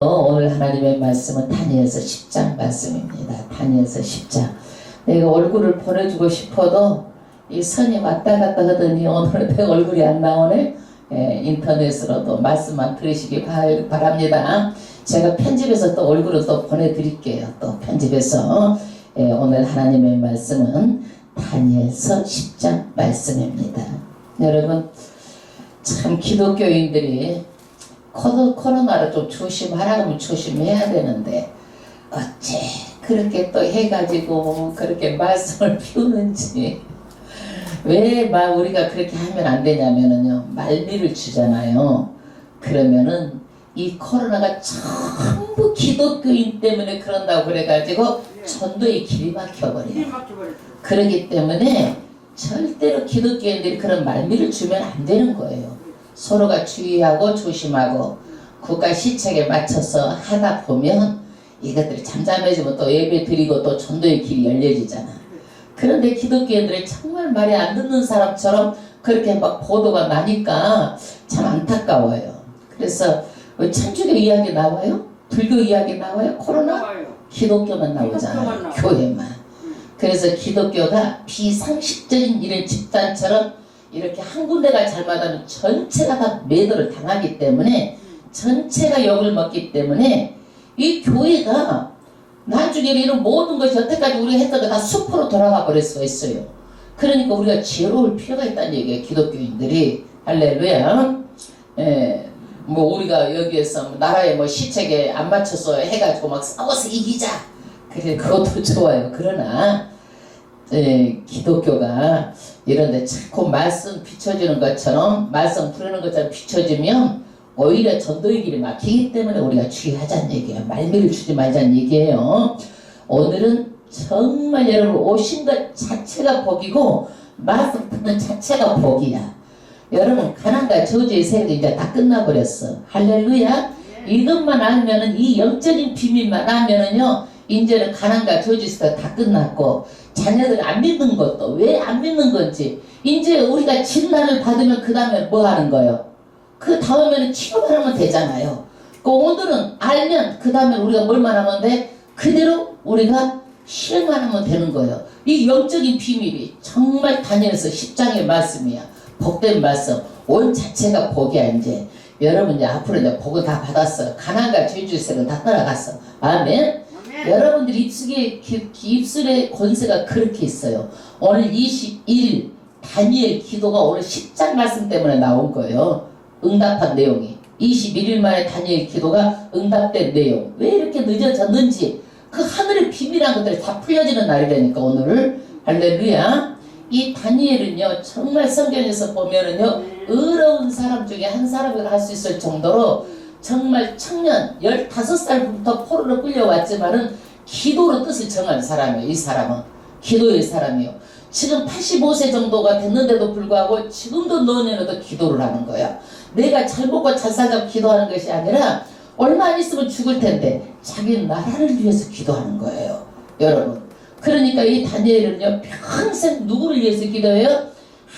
오늘 하나님의 말씀은 다니엘서 10장 말씀입니다. 다니엘서 10장. 내가 얼굴을 보내주고 싶어도 이 선이 왔다 갔다 하더니 오늘은 내 얼굴이 안 나오네. 인터넷으로도 말씀만 들으시기 바랍니다. 제가 편집해서 또 얼굴을 또 보내드릴게요. 또 편집해서. 오늘 하나님의 말씀은 다니엘서 10장 말씀입니다. 여러분, 참 기독교인들이 코로나를 좀 조심하라면 조심해야 되는데 어째 그렇게 또 해가지고 그렇게 말씀을 피우는지. 왜 우리가 그렇게 하면 안 되냐면은요, 말미를 주잖아요. 그러면은 이 코로나가 전부 기독교인 때문에 그런다고 그래가지고 전도의 길이 막혀버려요. 그러기 때문에 절대로 기독교인들이 그런 말미를 주면 안 되는 거예요. 서로가 주의하고 조심하고 국가 시책에 맞춰서 하다 보면 이것들이 잠잠해지면 또 예배 드리고 또 전도의 길이 열려지잖아. 그런데 기독교인들이 정말 말이 안 듣는 사람처럼 그렇게 막 보도가 나니까 참 안타까워요. 그래서 천주교 이야기 나와요? 불교 이야기 나와요? 코로나? 기독교만 나오잖아요. 교회만. 그래서 기독교가 비상식적인 이런 집단처럼 이렇게 한 군데가 잘못하면 전체가 다 매도를 당하기 때문에, 전체가 욕을 먹기 때문에 이 교회가 나중에 이런 모든 것이 여태까지 우리가 했던 거 다 수포로 돌아가 버릴 수가 있어요. 그러니까 우리가 지혜로울 필요가 있다는 얘기예요. 기독교인들이. 할렐루야. 우리가 여기에서 나라의 시책에 안 맞춰서 해가지고 막 싸워서 이기자. 그래, 그것도 좋아요. 그러나 기독교가 이런데 자꾸 말씀 비춰주는 것처럼, 말씀 부르는 것처럼 비춰주면 오히려 전도의 길이 막히기 때문에 우리가 주의하자는 얘기예요. 말미를 주지 말자는 얘기예요. 오늘은 정말 여러분 오신 것 자체가 복이고 말씀 듣는 자체가 복이야. 여러분, 가난과 저주의 세력이 이제 다 끝나버렸어. 할렐루야. 이것만 알면은, 이 영적인 비밀만 알면은요, 이제는 가난과 저주에서 다 끝났고, 자녀들 안 믿는 것도 왜 안 믿는 건지, 이제 우리가 진단을 받으면 그 다음에 뭐 하는 거예요? 그 다음에는 치료만 하면 되잖아요. 오늘은 알면 그 다음에 우리가 뭘만 하면 돼? 그대로 우리가 실행만 하면 되는 거예요. 이 영적인 비밀이 정말 다니엘서 10장의 말씀이야. 복된 말씀. 온 자체가 복이야. 이제 여러분, 이제 앞으로 이제 복을 다 받았어. 가난과 저주세는 다 떠나갔어. 아멘. 여러분들이 입술의 권세가 그렇게 있어요. 오늘 21일 다니엘 기도가 오늘 10장 말씀 때문에 나온 거예요. 응답한 내용이 21일 만에 다니엘 기도가 응답된 내용. 왜 이렇게 늦어졌는지 그 하늘의 비밀한 것들이 다 풀려지는 날이라니까 오늘을. 할렐루야. 이 다니엘은요, 정말 성경에서 보면은요, 의로운 사람 중에 한 사람이라 할 수 있을 정도로 정말 청년 15살부터 포로로 끌려왔지만은 기도로 뜻을 정한 사람이에요. 이 사람은 기도의 사람이에요. 지금 85세 정도가 됐는데도 불구하고 지금도 노년에도 기도를 하는 거야. 내가 잘 먹고 잘 살자고 기도하는 것이 아니라 얼마 안 있으면 죽을 텐데 자기 나라를 위해서 기도하는 거예요. 여러분, 그러니까 이 다니엘은요, 평생 누구를 위해서 기도해요?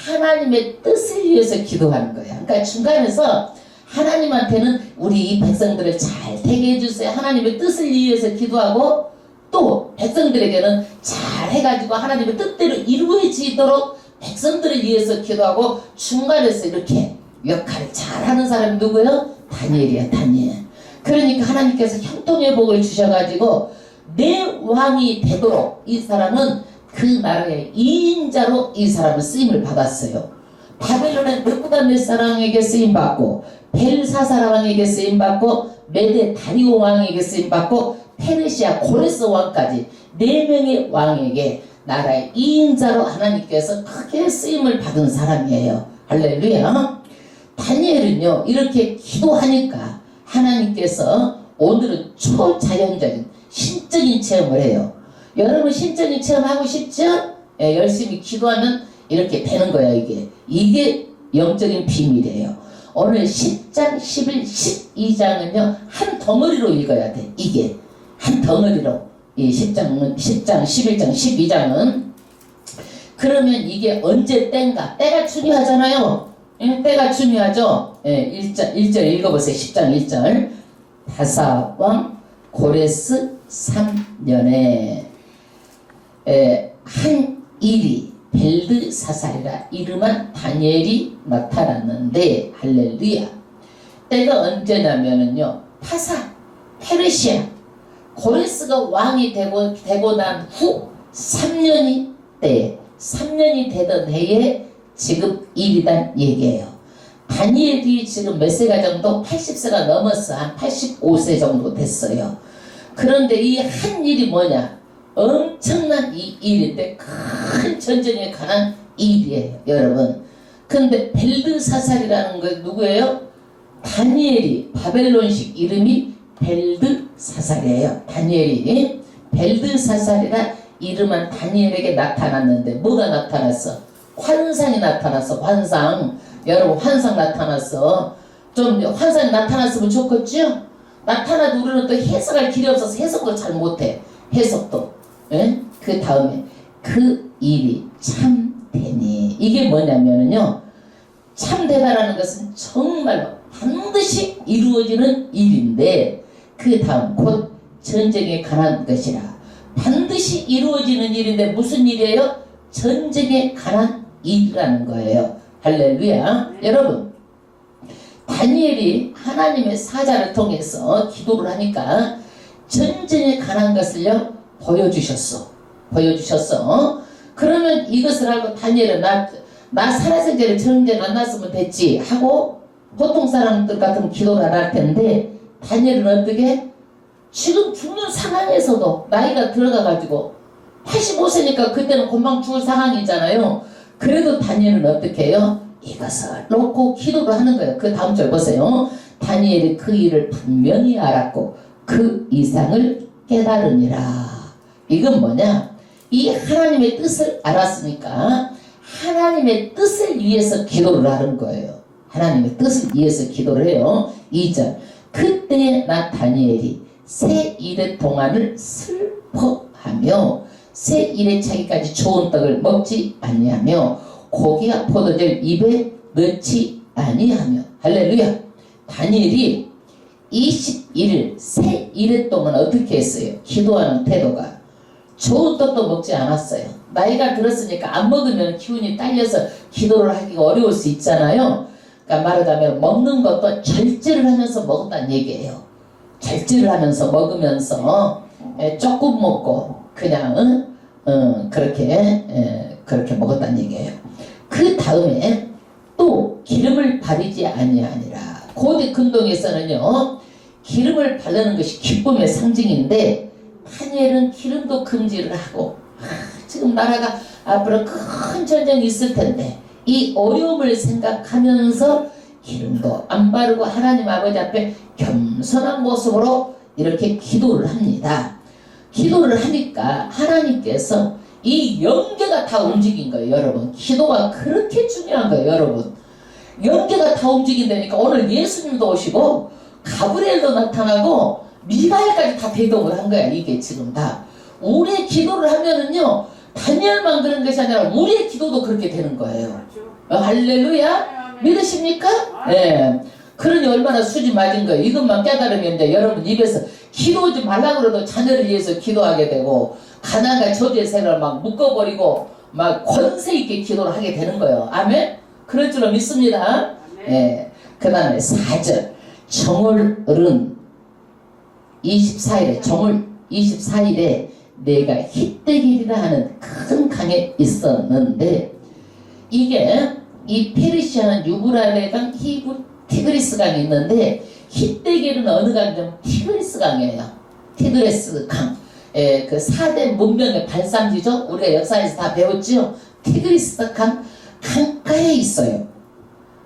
하나님의 뜻을 위해서 기도하는 거야. 그러니까 중간에서 하나님한테는 우리 이 백성들을 잘 되게 해주세요, 하나님의 뜻을 위해서 기도하고, 또 백성들에게는 잘 해가지고 하나님의 뜻대로 이루어지도록 백성들을 위해서 기도하고, 중간에서 이렇게 역할을 잘하는 사람이 누구예요? 다니엘이야. 다니엘. 그러니까 하나님께서 형통의 복을 주셔가지고 내 왕이 되도록 이 사람은 그 나라의 2인자로 이 사람은 쓰임을 받았어요. 바벨론의 느부갓네살왕에게 쓰임받고, 벨사살 왕에게 쓰임받고, 메데 다리오 왕에게 쓰임받고, 페르시아 고레스 왕까지 4명의 왕에게 나라의 2인자로 하나님께서 크게 쓰임을 받은 사람이에요. 할렐루야. 다니엘은요, 이렇게 기도하니까 하나님께서 오늘은 초자연적인 신적인 체험을 해요. 여러분, 신적인 체험하고 싶죠? 열심히 기도하면 이렇게 되는 거야. 이게 영적인 비밀이에요. 오늘 10장, 11, 12장은요 한 덩어리로 읽어야 돼. 이게 한 덩어리로. 이 10장, 11장, 12장은. 그러면 이게 언제 때인가? 때가 중요하잖아요. 때가 중요하죠. 1절 읽어보세요. 10장 1절. 다사왕 고레스 3년에 한 일이 벨드사살이라 이름한 다니엘이 나타났는데 할렐루야. 때가 언제냐면은요 파사 페르시아 고레스가 왕이 되고 난 후 3년이 때에 3년이 되던 해에 지금 일이란 얘기예요. 다니엘이 지금 몇 세가 정도? 80세가 넘었어. 한 85세 정도 됐어요. 그런데 이 한 일이 뭐냐? 엄청난 이 일인데 큰 전쟁에 관한 일이에요, 여러분. 근데 벨드사살이라는 거 누구예요? 다니엘이 바벨론식 이름이 벨드사살이에요. 다니엘이 벨드사살이라 이름한 다니엘에게 나타났는데 뭐가 나타났어? 환상이 나타났어. 환상. 여러분 환상 나타났어. 좀 환상이 나타났으면 좋겠죠? 나타나도 우리는 또 해석할 길이 없어서 해석도 잘 못해. 해석도. 예? 그 다음에 그 일이 참되니. 이게 뭐냐면요 참되다라는 것은 정말로 반드시 이루어지는 일인데 그 다음 곧 전쟁에 관한 것이라. 반드시 이루어지는 일인데 무슨 일이에요? 전쟁에 관한 일이라는 거예요. 할렐루야. 여러분 다니엘이 하나님의 사자를 통해서 기도를 하니까 전쟁에 관한 것을요 보여주셨어. 그러면 이것을 알고 다니엘은 나 살아생전에 전쟁 안 났으면 됐지 하고 보통 사람들 같으면 기도를 안 할 텐데 다니엘은 어떻게? 지금 죽는 상황에서도 나이가 들어가가지고 85세니까 그때는 금방 죽을 상황이잖아요. 그래도 다니엘은 어떻게 해요? 이것을 놓고 기도를 하는 거예요. 그 다음 절 보세요. 다니엘이 그 일을 분명히 알았고 그 이상을 깨달으니라. 이건 뭐냐? 이 하나님의 뜻을 알았으니까 하나님의 뜻을 위해서 기도를 하는 거예요. 하나님의 뜻을 위해서 기도를 해요. 2절 그때 나 다니엘이 새 일의 동안을 슬퍼하며 새 일에 차기까지 좋은 떡을 먹지 아니하며 고기와 포도주를 입에 넣지 아니하며. 할렐루야. 다니엘이 21일 새 일의 동안 어떻게 했어요? 기도하는 태도가 좋은 떡도 먹지 않았어요. 나이가 들었으니까 안 먹으면 기운이 딸려서 기도를 하기가 어려울 수 있잖아요. 그러니까 말하자면 먹는 것도 절제를 하면서 먹었다는 얘기예요. 절제를 하면서 먹으면서 조금 먹고 그냥 그렇게 먹었다는 얘기예요. 그 다음에 또 기름을 바르지 아니하니라. 고대 근동에서는요 기름을 바르는 것이 기쁨의 상징인데 다니엘은 기름도 금지를 하고 지금 나라가 앞으로 큰 전쟁이 있을 텐데 이 어려움을 생각하면서 기름도 안 바르고 하나님 아버지 앞에 겸손한 모습으로 이렇게 기도를 합니다. 기도를 하니까 하나님께서 이 영계가 다 움직인 거예요. 여러분 기도가 그렇게 중요한 거예요. 여러분 영계가 다 움직인다니까 오늘 예수님도 오시고 가브리엘도 나타나고 미가엘까지 다 대동을 한 거야. 이게 지금 다 우리의 기도를 하면은요 다니엘만 그런 것이 아니라 우리의 기도도 그렇게 되는 거예요. 할렐루야. 믿으십니까? 네. 그러니 얼마나 수지 맞은 거예요. 이것만 깨달으면 이제 여러분 입에서 기도하지 말라 그래도 자녀를 위해서 기도하게 되고 가난과 저주의 세력을 막 묶어버리고 막 권세 있게 기도를 하게 되는 거예요. 아멘? 그럴 줄로 믿습니다. 네. 그 다음에 4절 정월은 24일에 정월 24일에 내가 히데길이라 하는 큰 강에 있었는데 이게 이 페르시아는 유브라데 강, 티그리스 강이 있는데 히데길은 어느 강이냐면 티그리스 강이에요. 티그리스 강. 그 4대 문명의 발상지죠. 우리가 역사에서 다 배웠죠. 티그리스 강 강가에 있어요.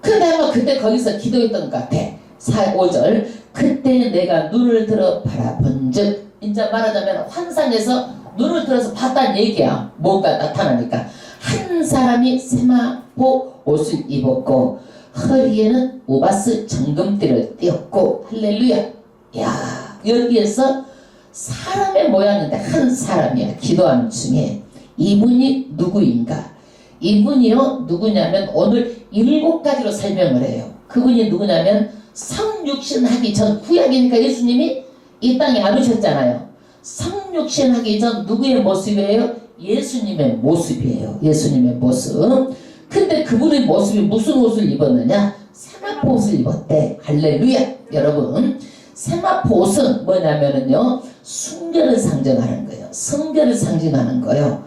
근데 아마 그때 거기서 기도했던 것 같아. 5절 그때 내가 눈을 들어 바라본 즉 이제 말하자면 환상에서 눈을 들어서 봤다는 얘기야. 뭔가 나타나니까 한 사람이 세마포 옷을 입었고 허리에는 우바스 정금띠를 띄었고 할렐루야. 야 여기에서 사람의 모양인데 한 사람이야. 기도하는 중에 이분이 누구인가? 이분이요 누구냐면 오늘 7가지로 설명을 해요. 그분이 누구냐면 성육신 하기 전, 구약이니까 예수님이 이 땅에 안 오셨잖아요. 성육신 하기 전 누구의 모습이에요? 예수님의 모습이에요. 예수님의 모습. 근데 그분의 모습이 무슨 옷을 입었느냐? 세마포 옷을 입었대. 할렐루야. 여러분, 세마포 옷은 뭐냐면은요, 순결을 상징하는 거예요. 성결을 상징하는 거예요.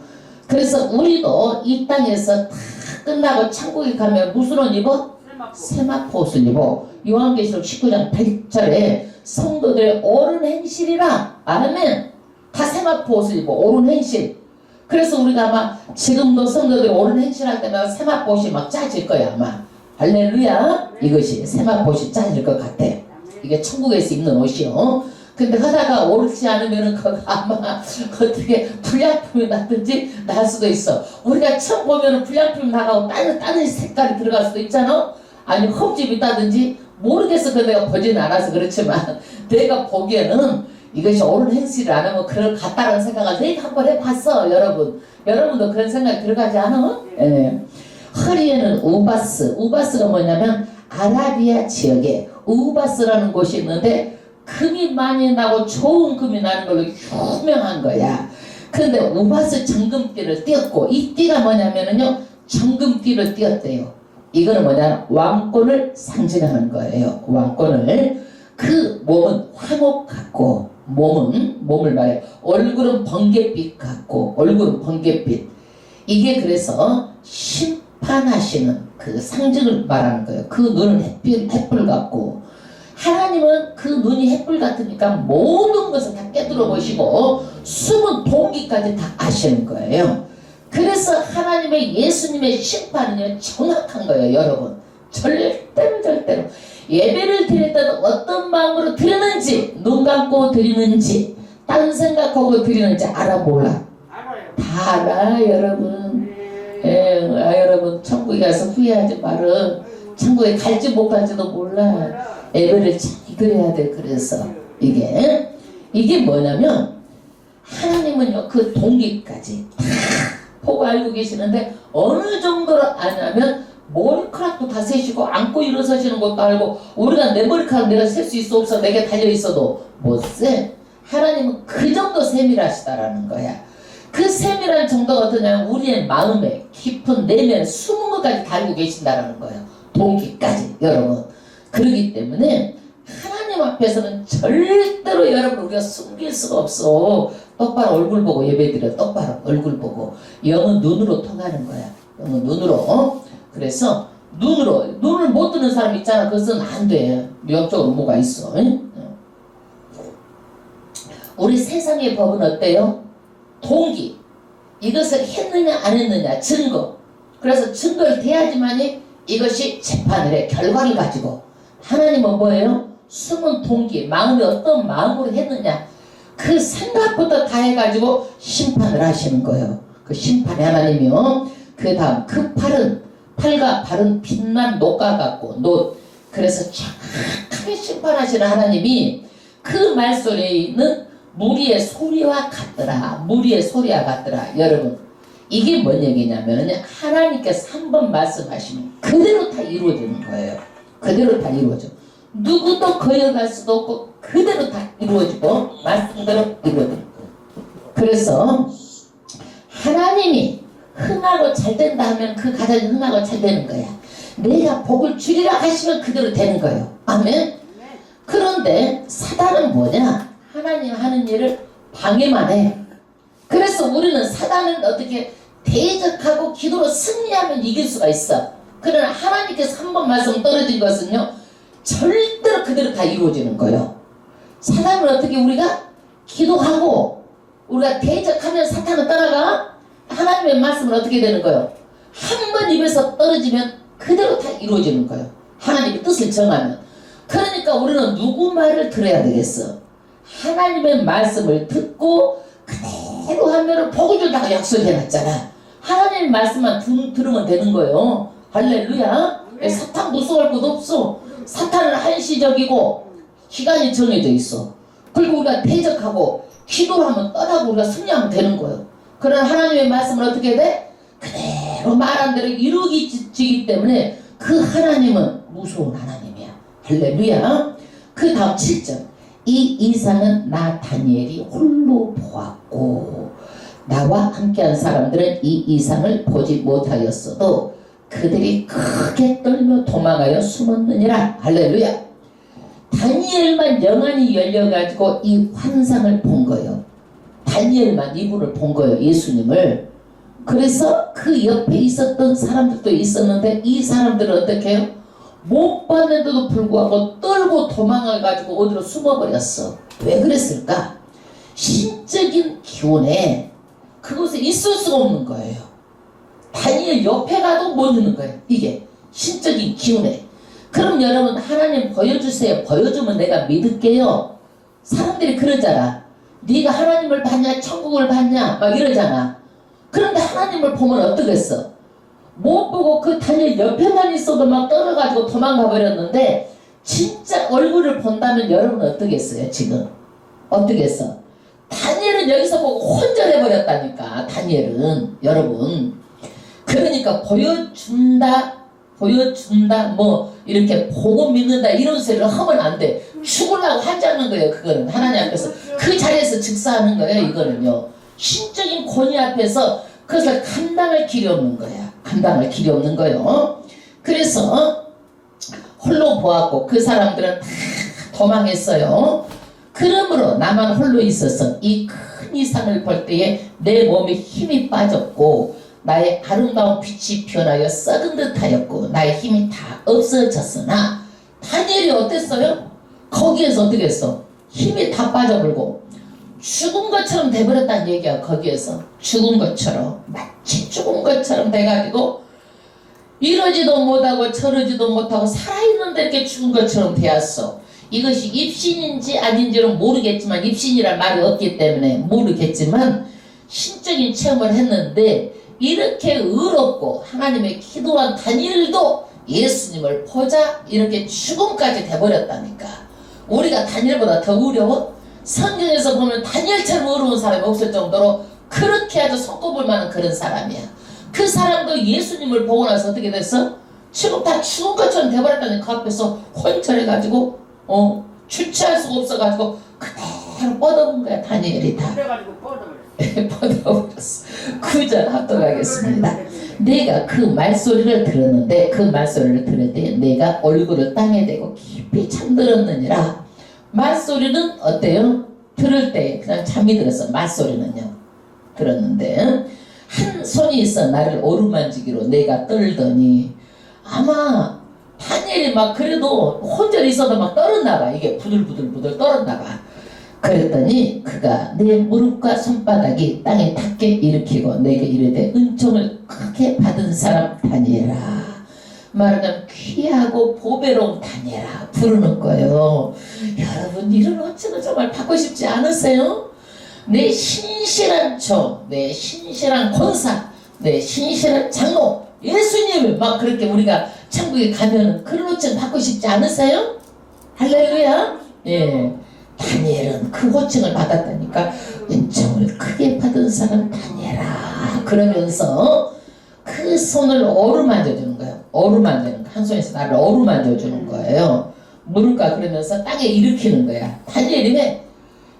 그래서 우리도 이 땅에서 다 끝나고 천국에 가면 무슨 옷 입어? 세마포 옷을 입어. 요한계시록 19장 8절에 성도들의 옳은 행실이라. 아멘. 다 세마포 옷을 입어. 옳은 행실. 그래서 우리가 아마 지금도 성도들이 옳은 행실할 때마다 세마포 옷이 막 짜질 거야 아마. 할렐루야. 이것이 세마포 옷이 짜질 것 같아. 이게 천국에서 입는 옷이요. 근데 하다가 옳지 않으면은 그거 아마 어떻게 불량품이 나든지 날 수도 있어. 우리가 처음 보면은 불량품이 나가고 다른 색깔이 들어갈 수도 있잖아. 아니 흠집이 있다든지 모르겠어. 그 내가 보지는 않아서 그렇지만 내가 보기에는 이것이 옳은 행실을 안 하면 그럴 것 같다는 생각을 내가 한번 해봤어. 여러분도 그런 생각이 들어가지 않아? 예. 허리에는 우바스가 뭐냐면 아라비아 지역에 우바스라는 곳이 있는데 금이 많이 나고 좋은 금이 나는 걸로 유명한 거야. 그런데 우바스 정금띠를 띄었고, 이 띠가 뭐냐면은요, 정금띠를 띄었대요. 이거는 뭐냐면 왕권을 상징하는 거예요. 왕권을. 그 몸은 황옥 같고, 몸을 말해. 얼굴은 번갯빛 같고, 얼굴은 번갯빛. 이게 그래서 심판하시는 그 상징을 말하는 거예요. 그 눈은 햇불 같고, 하나님은 그 눈이 햇불 같으니까 모든 것을 다 깨뜨려 보시고 숨은 동기까지 다 아시는 거예요. 그래서 하나님의 예수님의 심판은요 정확한 거예요. 여러분 절대로 예배를 드릴 때는 어떤 마음으로 드리는지, 눈 감고 드리는지, 다른 생각하고 드리는지 알아 몰라? 다 알아 여러분. 여러분 천국에 가서 후회하지 말어. 천국에 갈지 못 갈지도 몰라. 예배를 잘 드려야 돼. 그래서 이게 뭐냐면 하나님은요 그 동기까지 다 보고 알고 계시는데 어느 정도로 아냐면 머리카락도 다 세시고 앉고 일어서시는 것도 알고, 우리가 내 머리카락 내가 셀 수 있어 없어 내게 달려있어도 못 세. 하나님은 그 정도 세밀하시다라는 거야. 그 세밀한 정도가 어떠냐면 우리의 마음에 깊은 내면에 숨은 것까지 다 알고 계신다라는 거예요. 동기까지. 여러분 그러기 때문에 하나님 앞에서는 절대로 여러분 우리가 숨길 수가 없어. 똑바로 얼굴 보고 예배드려. 똑바로 얼굴 보고. 영은 눈으로 통하는 거야. 영은 눈으로. 그래서 눈을 못 뜨는 사람 있잖아. 그것은 안 돼. 영적으로 뭐가 있어. 우리 세상의 법은 어때요? 동기. 이것을 했느냐 안 했느냐 증거. 그래서 증거를 대야지만이 이것이 재판을 해. 결과를 가지고. 하나님은 뭐예요? 숨은 동기, 마음이 어떤 마음으로 했느냐 그 생각부터 다 해가지고 심판을 하시는 거예요. 그 심판의 하나님이요. 그 다음 그 팔과 발은 빛난 녹과 같고 그래서 정확하게 심판하시는 하나님이 그 말소리는 무리의 소리와 같더라. 무리의 소리와 같더라. 여러분 이게 뭔 얘기냐면 하나님께서 한 번 말씀하시면 그대로 다 이루어지는 거예요. 그대로 다 이루어져. 누구도 거역할 수도 없고 그대로 다 이루어지고 말씀대로 이루어지는 거예요. 그래서 하나님이 흥하고 잘 된다 하면 그 가정이 흥하고 잘 되는 거야. 내가 복을 주리라 하시면 그대로 되는 거예요. 아멘. 그런데 사단은 뭐냐? 하나님 하는 일을 방해만 해. 그래서 우리는 사단을 어떻게 대적하고 기도로 승리하면 이길 수가 있어. 그러나 하나님께서 한 번 말씀 떨어진 것은요 절대로 그대로 다 이루어지는 거예요. 사단을 어떻게 우리가 기도하고 우리가 대적하면 사탄은 떠나가? 하나님의 말씀은 어떻게 되는 거예요? 한 번 입에서 떨어지면 그대로 다 이루어지는 거예요. 하나님의 뜻을 정하면. 그러니까 우리는 누구 말을 들어야 되겠어? 하나님의 말씀을 듣고 그대로 하면 복을 준다고 약속해놨잖아. 하나님의 말씀만 들으면 되는 거예요. 할렐루야. 사탄 무서워할 것도 없어. 사탄은 한시적이고 시간이 정해져 있어. 그리고 우리가 대적하고 기도를 하면 떠나고 우리가 승리하면 되는 거예요. 그런 하나님의 말씀은 어떻게 돼? 그대로 말한 대로 이루어지기 때문에 그 하나님은 무서운 하나님이야. 할렐루야. 그 다음 7절. 이 이상은 나 다니엘이 홀로 보았고 나와 함께한 사람들은 이 이상을 보지 못하였어도 그들이 크게 떨며 도망하여 숨었느니라. 할렐루야. 다니엘만 영안이 열려가지고 이 환상을 본 거예요. 다니엘만 이분을 본 거예요. 예수님을. 그래서 그 옆에 있었던 사람들도 있었는데 이 사람들은 어떻게 해요? 못 봤는데도 불구하고 떨고 도망가가지고 어디로 숨어버렸어. 왜 그랬을까? 신적인 기운에 그곳에 있을 수가 없는 거예요. 다니엘 옆에 가도 못 있는 거예요. 이게 신적인 기운에. 그럼 여러분 하나님 보여주세요. 보여주면 내가 믿을게요. 사람들이 그러잖아. 네가 하나님을 봤냐 천국을 봤냐 막 이러잖아. 그런데 하나님을 보면 어떠겠어? 못 보고 그 다니엘 옆에만 있어도 막 떨어가지고 도망가 버렸는데 진짜 얼굴을 본다면 여러분은 어떠겠어요? 지금 어떠겠어? 다니엘은 여기서 보고 혼절해 버렸다니까. 다니엘은 여러분. 그러니까 보여준다 뭐 이렇게 보고 믿는다 이런 소리를 하면 안 돼. 죽으려고 하지 않는 거예요. 그거는 하나님 앞에서 그 자리에서 즉사하는 거예요. 이거는요. 신적인 권위 앞에서 그것을 감당할 길이 없는 거야. 감당할 길이 없는 거예요. 그래서 홀로 보았고 그 사람들은 다 도망했어요. 그러므로 나만 홀로 있어서 이 큰 이상을 볼 때에 내 몸에 힘이 빠졌고 나의 아름다운 빛이 변하여 썩은 듯하였고 나의 힘이 다 없어졌으나 다니엘이 어땠어요? 거기에서 어떻게 했어? 힘이 다 빠져버리고 죽은 것처럼 돼버렸다는 얘기야. 거기에서 죽은 것처럼 마치 죽은 것처럼 돼가지고 이러지도 못하고 저러지도 못하고 살아있는데 이렇게 죽은 것처럼 되었어. 이것이 입신인지 아닌지는 모르겠지만 입신이란 말이 없기 때문에 모르겠지만 신적인 체험을 했는데 이렇게 의롭고 하나님의 기도한 다니엘도 예수님을 보자 이렇게 죽음까지 돼버렸다니까. 우리가 다니엘보다 더 어려워? 성경에서 보면 다니엘처럼 어려운 사람이 없을 정도로 그렇게 아주 손꼽을 만한 그런 사람이야. 그 사람도 예수님을 보고 나서 어떻게 됐어? 지금 다 죽은 것처럼 돼버렸다니. 그 앞에서 혼절해가지고 주체할 수가 없어가지고 그대로 뻗어본 거야. 다니엘이 다 그래가지고 뻗어버렸어. 뻗어버렸어. 9절 합독하겠습니다. 내가 그 말소리를 들었는데 그 말소리를 들을 때 내가 얼굴을 땅에 대고 깊이 잠들었느니라. 말소리는 어때요? 들을 때 그냥 잠이 들었어. 말소리는요. 들었는데 한 손이 있어 나를 어루만지기로 내가 떨더니 아마 다니엘이 막 그래도 혼절이 있어도 막 떨었나 봐. 이게 부들부들 떨었나 봐. 그랬더니 그가 내 무릎과 손바닥이 땅에 닿게 일으키고 내게 이르되 은총을 크게 받은 사람 다니엘아. 말하자면 귀하고 보배로운 다니엘아 부르는 거예요. 여러분 이런 호칭을 정말 받고 싶지 않으세요? 내 신실한 종, 내 신실한 권사, 내 신실한 장로 예수님을 막 그렇게 우리가 천국에 가면 그런 호칭 받고 싶지 않으세요? 할렐루야. 예. 다니엘은 그 호칭을 받았다니까. 은총을 크게 받은 사람 다니엘아 그러면서 그 손을 어루만져주는 거예요. 어루만져주는 거예요. 한 손에서 나를 어루만져주는 거예요. 모를까 그러면서 땅에 일으키는 거야. 다니엘이 왜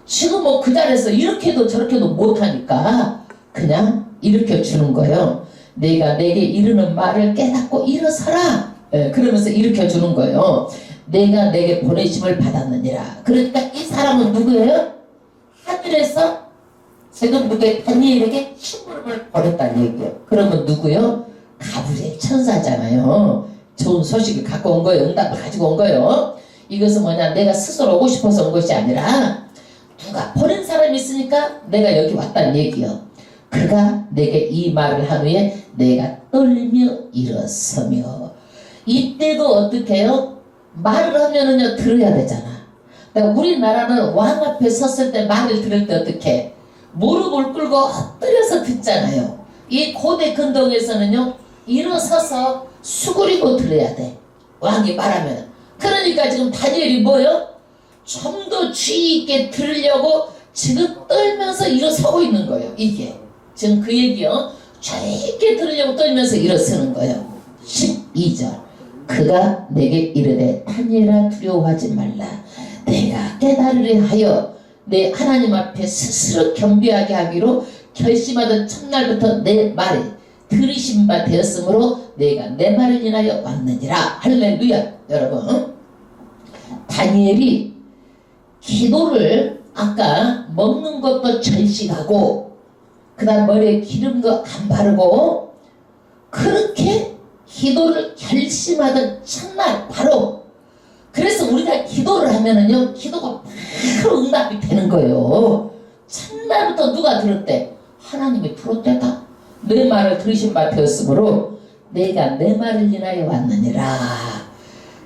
지금 뭐 그 자리에서 이렇게도 저렇게도 못하니까 그냥 일으켜주는 거예요. 내가 내게 이르는 말을 깨닫고 일어서라. 예, 그러면서 일으켜주는 거예요. 내가 내게 보내심을 받았느니라. 그러니까 이 사람은 누구예요? 하늘에서 지금 누구의 다니엘에게 심부름을 보냈다는 얘기예요. 그러면 누구요? 가브리엘 천사잖아요. 좋은 소식을 갖고 온 거예요. 응답을 가지고 온 거예요. 이것은 뭐냐? 내가 스스로 오고 싶어서 온 것이 아니라 누가 보낸 사람이 있으니까 내가 여기 왔다는 얘기예요. 그가 내게 이 말을 한 후에 내가 떨며 일어서며. 이때도 어떻게 해요? 말을 하면은요 들어야 되잖아. 그러니까 우리나라는 왕 앞에 섰을 때 말을 들을 때 어떻게 무릎을 꿇고 엎드려서 듣잖아요. 이 고대 근동에서는요 일어서서 수그리고 들어야 돼. 왕이 말하면. 그러니까 지금 다니엘이 뭐요? 좀 더 주의 있게 들으려고 지금 떨면서 일어서고 있는 거예요. 이게 지금 그 얘기요. 주의 있게 들으려고 떨면서 일어서는 거예요. 12절 그가 내게 이르되 다니엘아 두려워하지 말라. 내가 깨달으려 하여 내 하나님 앞에 스스로 겸비하게 하기로 결심하던 첫날부터 내 말이 들으신 바 되었으므로 내가 내 말을 인하여 왔느니라. 할렐루야. 여러분, 다니엘이 기도를 아까 먹는 것도 절식하고 그 다음 머리에 기름도 안 바르고 그렇게 기도를 결심하던 첫날 바로, 그래서 우리가 기도를 하면은요 기도가 바로 응답이 되는 거예요. 첫날부터 누가 들었대? 하나님이 들었대다. 내 말을 들으신 바 되었으므로 내가 내 말을 인하여 왔느니라.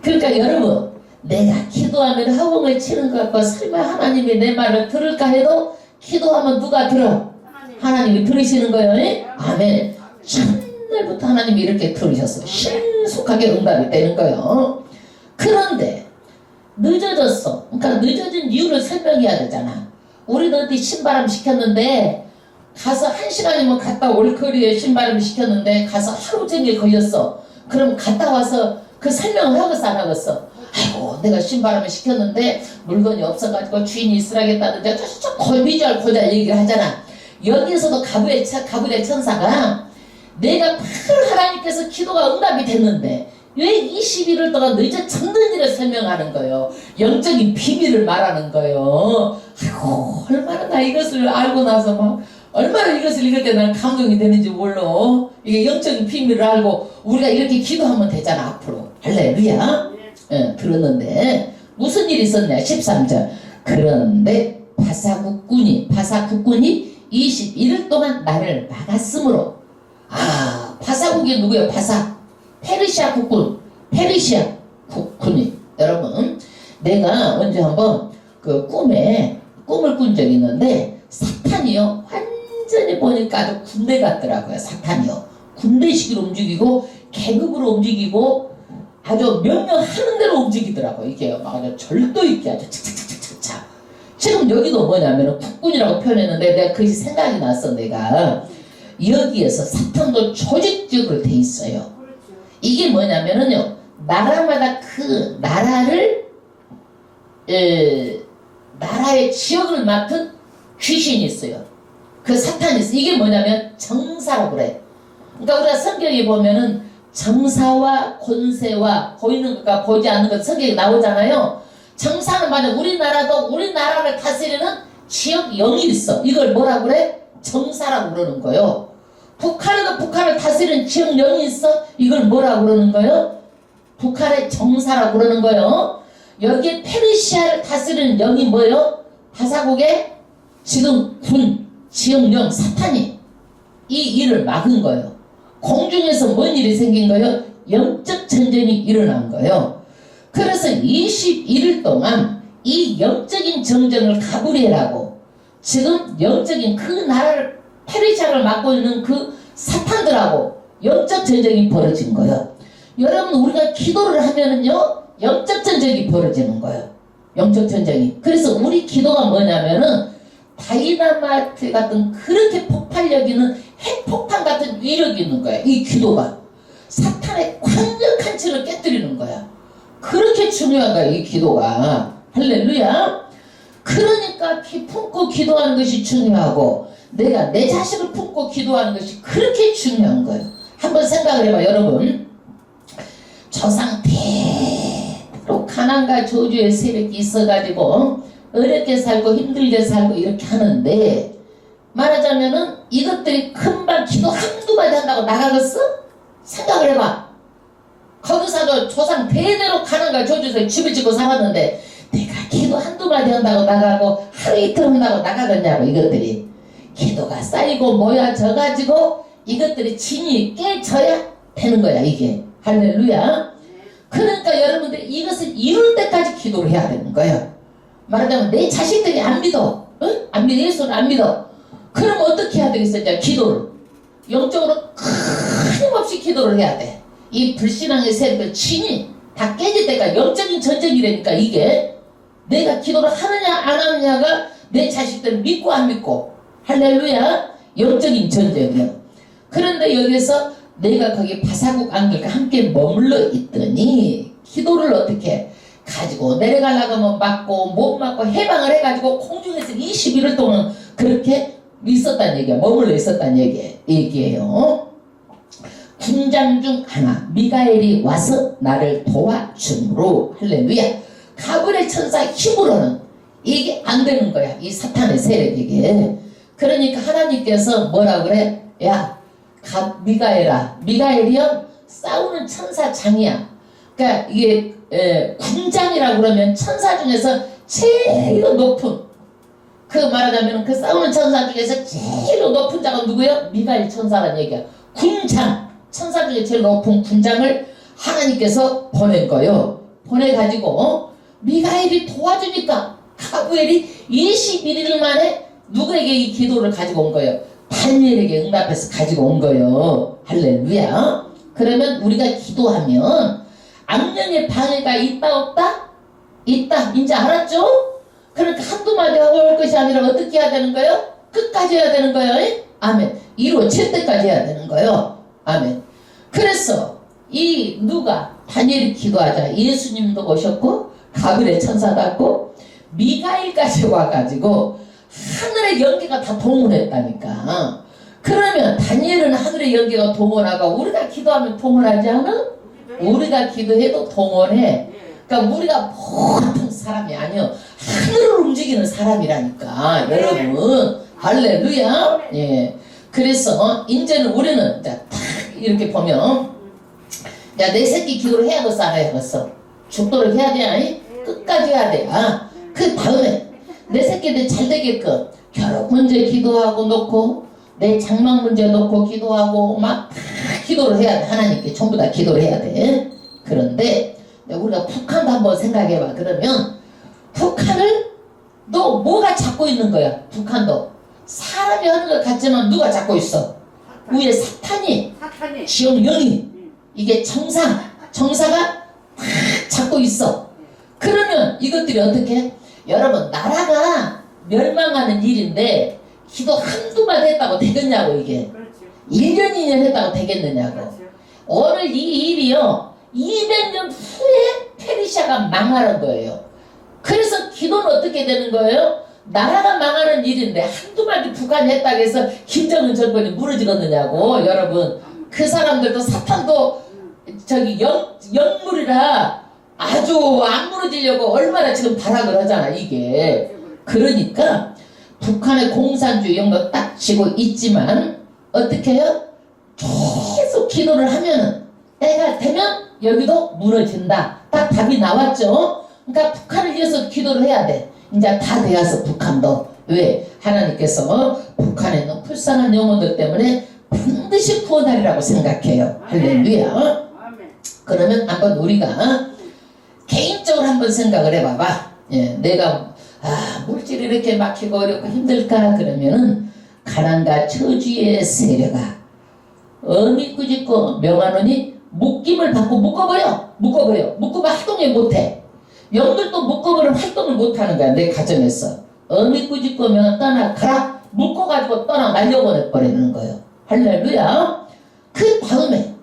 그러니까 여러분, 내가 기도하면 허공을 치는 것 같고 설마 하나님이 내 말을 들을까 해도 기도하면 누가 들어? 하나님이 들으시는 거예요. 아멘. 첫날부터 하나님이 이렇게 들으셨어요. 신속하게 응답이 되는 거예요. 그런데 늦어졌어. 그러니까 늦어진 이유를 설명해야 되잖아. 우리도 어디 신바람 시켰는데 가서 1시간이면 갔다 올 거리에 신바람 시켰는데 가서 하루 종일 걸렸어. 그럼 갔다 와서 그 설명을 하겠어 안 하겠어? 아이고 내가 신바람을 시켰는데 물건이 없어가지고 주인이 있으라겠다는데 저 걸비절 고자 얘기를 하잖아. 여기에서도 가부의 천사가 내가 바로 하나님께서 기도가 응답이 됐는데 왜 21일 동안 늦어졌는지를 설명하는 거예요. 영적인 비밀을 말하는 거예요. 아이고 얼마나 나 이것을 알고 나서 막 얼마나 이것을 읽을 때 난 감동이 되는지 몰라. 이게 영적인 비밀을 알고 우리가 이렇게 기도하면 되잖아 앞으로. 할렐루야. 들었는데 무슨 일이 있었냐. 13절. 그런데 바사국군이 21일 동안 나를 막았으므로. 바사국이 누구예요? 페르시아 국군이. 여러분, 내가 언제 한번 그 꿈을 꾼 적이 있는데 사탄이요 완전히 보니까 아주 군대 같더라고요. 사탄이요 군대식으로 움직이고 계급으로 움직이고 아주 명령하는 대로 움직이더라고요. 이게 아주 절도 있게 아주 착착착착착. 지금 여기도 뭐냐면 국군이라고 표현했는데 내가 그것이 생각이 났어. 내가 여기에서 사탄도 조직적으로 돼 있어요. 이게 뭐냐면은요 나라마다 그 나라의 지역을 맡은 귀신이 있어요. 그 사탄이 있어요. 이게 뭐냐면 정사라고 그래. 그러니까 우리가 성경에 보면은 정사와 권세와 보이는 것과 보이지 않는 것 성경에 나오잖아요. 정사는 만약 우리나라도 우리나라를 다스리는 지역 영이 있어. 이걸 뭐라고 그래? 정사라고 그러는 거예요. 북한에도 북한을 다스리는 지역 영이 있어. 이걸 뭐라고 그러는 거예요? 북한의 정사라고 그러는 거예요. 여기에 페르시아를 다스리는 영이 뭐예요? 바사국의 지금 지역령 사탄이 이 일을 막은 거예요. 공중에서 뭔 일이 생긴 거예요? 영적 전쟁이 일어난 거예요. 그래서 21일 동안 이 영적인 정전을 가브리엘하고 지금 영적인 그 나라를 페르시아를 맡고 있는 그 사탄들하고 영적 전쟁이 벌어진 거예요. 여러분, 우리가 기도를 하면은요 영적 전쟁이 벌어지는 거예요. 영적 전쟁이. 그래서 우리 기도가 뭐냐면은 다이나마이트 같은 그렇게 폭발력 있는 핵폭탄 같은 위력이 있는 거야. 이 기도가 사탄의 강력한 질을 깨뜨리는 거야. 그렇게 중요한 거야 이 기도가. 할렐루야. 그러니까 품고 기도하는 것이 중요하고 내가 내 자식을 품고 기도하는 것이 그렇게 중요한 거예요. 한번 생각을 해봐. 여러분, 조상대로 가난과 저주의 세력이 있어가지고 어렵게 살고 힘들게 살고 이렇게 하는데 말하자면은 이것들이 금방 기도 한두 마디 한다고 나가겠어? 생각을 해봐. 거기서도 조상 대대로 가난과 저주에서 집을 짓고 살았는데 내가 기도 한두 마디 한다고 나가고 하루 이틀 한다고 나가겠냐고. 이것들이 기도가 쌓이고 모여져가지고 이것들이 진이 깨져야 되는 거야 이게. 할렐루야. 그러니까 여러분들 이것을 이룰 때까지 기도를 해야 되는 거예요. 말하자면 내 자식들이 안 믿어. 응? 안 믿어. 예수를 안 믿어. 그럼 어떻게 해야 되겠어? 이제 기도를 영적으로 끊임없이 기도를 해야 돼. 이 불신앙의 세력들 진이 다 깨질 때까지 영적인 전쟁이라니까. 이게 내가 기도를 하느냐 안 하느냐가 내 자식들을 믿고 안 믿고. 할렐루야. 영적인 전쟁이야. 그런데 여기서 내가 거기 바사국 안들과 함께 머물러 있더니 기도를 어떻게 가지고 내려가려고 하면 맞고 못 맞고 해방을 해가지고 공중에서 21일 동안 그렇게 있었다는 얘기야. 머물러 있었다는 얘기예요. 군장 중 하나 미가엘이 와서 나를 도와줌으로 할렐루야. 가브리엘 천사 힘으로는 이게 안 되는 거야. 이 사탄의 세력에게. 그러니까 하나님께서 뭐라 그래? 야, 미가엘아. 미가엘이요 싸우는 천사장이야. 그러니까 이게 군장이라고 그러면 천사 중에서 제일 높은, 그 말하자면 그 싸우는 천사 중에서 제일 높은 자가 누구예요? 미가엘 천사라는 얘기야. 군장, 천사 중에 제일 높은 군장을 하나님께서 보낸 거예요. 보내가지고 미가엘이 도와주니까 가브리엘이 21일 만에 누구에게 이 기도를 가지고 온 거예요? 다니엘에게 응답해서 가지고 온 거예요. 할렐루야. 그러면 우리가 기도하면 악령의 방해가 있다 없다? 있다. 이제 알았죠? 그러니까 한두 마디 하고 올 것이 아니라 어떻게 해야 되는 거예요? 끝까지 해야 되는 거예요. 아멘. 이루어질 때까지 해야 되는 거예요. 아멘. 그래서 이 누가 다니엘이 기도하자 예수님도 오셨고 가브리엘 천사도 왔고 미가엘까지 와가지고 하늘의 연기가 다 동원했다니까. 그러면 다니엘은 하늘의 연기가 동원하고 우리가 기도하면 동원하지 않아? 우리가 기도해도 동원해. 그러니까 우리가 보통 사람이 아니요 하늘을 움직이는 사람이라니까. 여러분 할렐루야. 예. 그래서 이제는 우리는 딱 이렇게 보면 야, 내 새끼 기도를 해야겠어 안 해야겠어? 죽도록 해야 돼 아니? 끝까지 해야 돼. 그 다음에 내 새끼들 잘 되게끔 결혼 문제 기도하고 놓고 내 장막 문제 놓고 기도하고 막 다 기도를 해야 돼. 하나님께 전부 다 기도를 해야 돼. 그런데 우리가 북한도 한번 생각해봐. 그러면 북한을 너 뭐가 잡고 있는 거야? 북한도 사람이 하는 것 같지만 누가 잡고 있어? 위에 사탄이 지옥령이 이게 정사가 다 잡고 있어. 그러면 이것들이 어떻게? 여러분 나라가 멸망하는 일인데 기도 한두 번 했다고 되겠냐고. 이게 1년 2년 했다고 되겠느냐고. 오늘 이 일이요 200년 후에 페르시아가 망하는 거예요. 그래서 기도는 어떻게 되는 거예요? 나라가 망하는 일인데 한두 마디 북한이 했다고 해서 김정은 정권이 무너지겠느냐고. 여러분 그 사람들도 사탄도 저기 영물이라 아주 안 무너지려고 얼마나 지금 발악을 하잖아 이게. 그러니까 북한의 공산주의 이런 거 딱 쥐고 있지만 어떻게 해요? 계속 기도를 하면은 때가 되면 여기도 무너진다. 딱 답이 나왔죠. 그러니까 북한을 위해서 기도를 해야 돼. 이제 다 되어서 북한도. 왜? 하나님께서 북한에 있는 불쌍한 영혼들 때문에 반드시 구원하리라고 생각해요. 할렐루야. 그러면 한번 우리가 개인적으로 한번 생각을 해봐봐. 예, 내가 물질이 이렇게 막히고 어렵고 힘들까? 그러면은 가난과 저주의 세력아 어미 꾸짖고 명하노니 묶임을 받고 묶어버려. 묶으면 활동을 못해. 영들도 묶어버리면 활동을 못하는 거야. 내 가정에서 어미 꾸짖고 명하 떠나가라. 묶어가지고 떠나 날려보내버리는 거예요. 할렐루야. 그 다음에